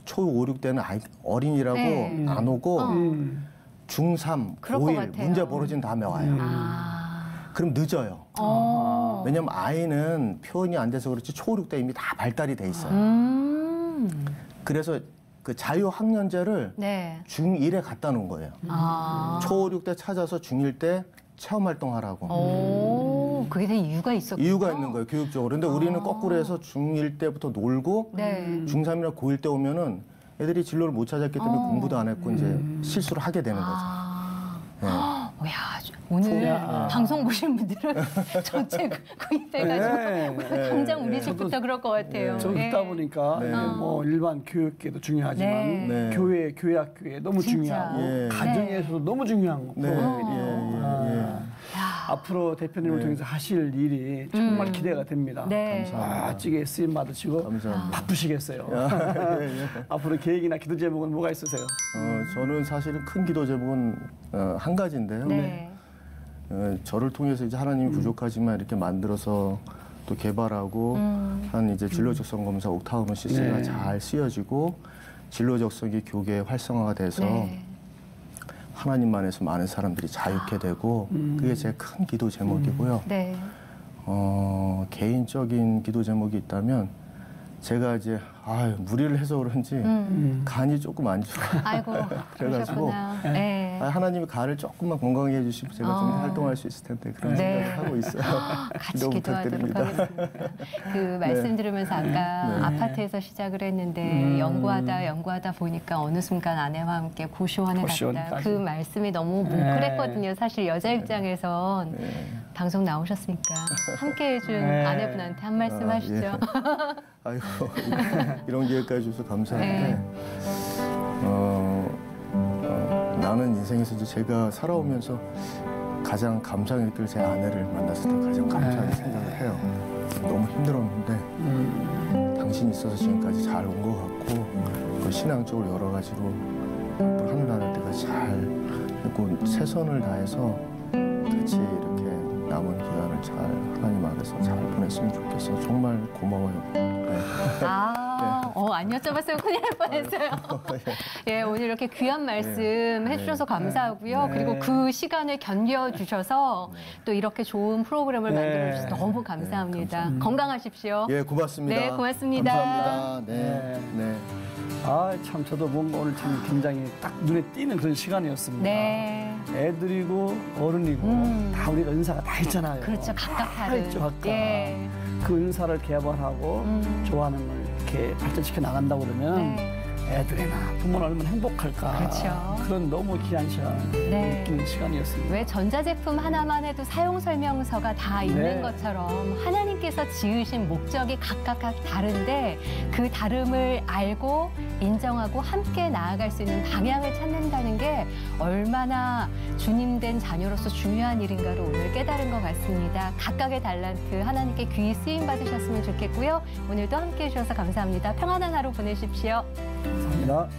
초5, 6대는 어린이라고 네. 안 오고 중3, 그럴 것 고1 같아요. 문제 벌어진 다음에 와요. 그럼 늦어요. 왜냐면 아이는 표현이 안 돼서 그렇지 초5, 6대 이미 다 발달이 돼 있어요. 그래서 그 자유학년제를 네. 중1에 갖다 놓은 거예요. 초5, 6대 찾아서 중1 때 체험활동하라고. 오, 그게 된 이유가 있었군요. 이유가 있는 거예요, 교육적으로. 근데 우리는 거꾸로 해서 중1 때부터 놀고 네. 중3이나 고1 때 오면은 애들이 진로를 못 찾았기 때문에 공부도 안 했고 이제 실수를 하게 되는 거죠. 네. 야, 오늘 방송 보신 분들은 전체 구입 돼가지고 당장 우리 집부터 그럴 것 같아요. 저 예. 듣다 보니까 뭐 일반 교육계도 중요하지만 네. 네. 교회 학교에 너무 진짜. 중요하고 예. 가정에서도 너무 중요한 네, 프로그램이에요. 앞으로 대표님을 통해서 하실 일이 정말 기대가 됩니다. 네. 멋지게 쓰임 받으시고 감사합니다. 바쁘시겠어요. 예. 앞으로 계획이나 기도 제목은 뭐가 있으세요? 저는 사실은 큰 기도 제목은 한 가지인데요. 네. 저를 통해서 이제 하나님이 부족하지만 이렇게 만들어서 또 개발하고 한 이제 진로적성 검사 옥타우먼 시스템이 네. 잘 쓰여지고 진로적성이 교계에 활성화가 돼서 네. 하나님만에서 많은 사람들이 자유케 되고 그게 제 큰 기도 제목이고요. 네. 개인적인 기도 제목이 있다면 제가 이제 무리를 해서 그런지 간이 조금 안 좋아요. 아이고, 그래가지고 그러셨구나. 네. 하나님이 간을 조금만 건강하게 해주시면 제가 좀 활동할 수 있을 텐데 그런 네. 생각을 하고 있어요. 같이 기도 기도하도록 부탁드립니다. 하겠습니다. 그 말씀 들으면서 아까 아파트에서 시작을 했는데 연구하다 보니까 어느 순간 아내와 함께 고시원에 갔다. 고시원까지. 그 말씀이 너무 뭉클했거든요. 사실 여자 입장에선 방송 나오셨으니까 함께 해준 아내분한테 한 말씀 하시죠. 아이고 이런 기회까지 줘서 감사한데 나는 인생에서 이제 제가 살아오면서 가장 감사하게 느낄 제 아내를 만났을 때 가장 감사하게 생각을 해요. 너무 힘들었는데 당신이 있어서 지금까지 잘 온 것 같고 그 신앙적으로 여러 가지로 또 하늘나라 때까지 잘 했고 최선을 다해서 같이 이렇게 남은 기간을 잘 하나님 앞에서 잘 보냈으면 좋겠어. 정말 고마워요. 네. 안 여쭤봤으면 큰일 날 뻔했어요. 예, 오늘 이렇게 귀한 말씀 해주셔서 감사하고요. 그리고 그 시간을 견뎌주셔서 또 이렇게 좋은 프로그램을 만들어주셔서 너무 감사합니다. 건강하십시오. 예, 고맙습니다. 네, 고맙습니다. 감사합니다. 네. 네. 참 저도 뭔가 오늘 참 굉장히 딱 눈에 띄는 그런 시간이었습니다. 네. 애들이고 어른이고 다 우리가 은사가 다 있잖아요. 그렇죠. 각각 다 다른. 있죠, 각각. 예. 그 은사를 개발하고 좋아하는 걸 이렇게 발전시켜 나간다고 그러면 애들이나 부모는 얼마나 행복할까. 그렇죠. 그런 너무 귀한 시간 느끼는 시간이었습니다. 왜 전자제품 하나만 해도 사용 설명서가 다 있는 것처럼 하나님께서 지으신 목적이 각각 다른데 그 다름을 알고 인정하고 함께 나아갈 수 있는 방향을 찾는다는 게 얼마나 주님 된 자녀로서 중요한 일인가를 오늘 깨달은 것 같습니다. 각각의 달란트 하나님께 귀히 쓰임 받으셨으면 좋겠고요. 오늘도 함께해 주셔서 감사합니다. 평안한 하루 보내십시오. 감사합니다.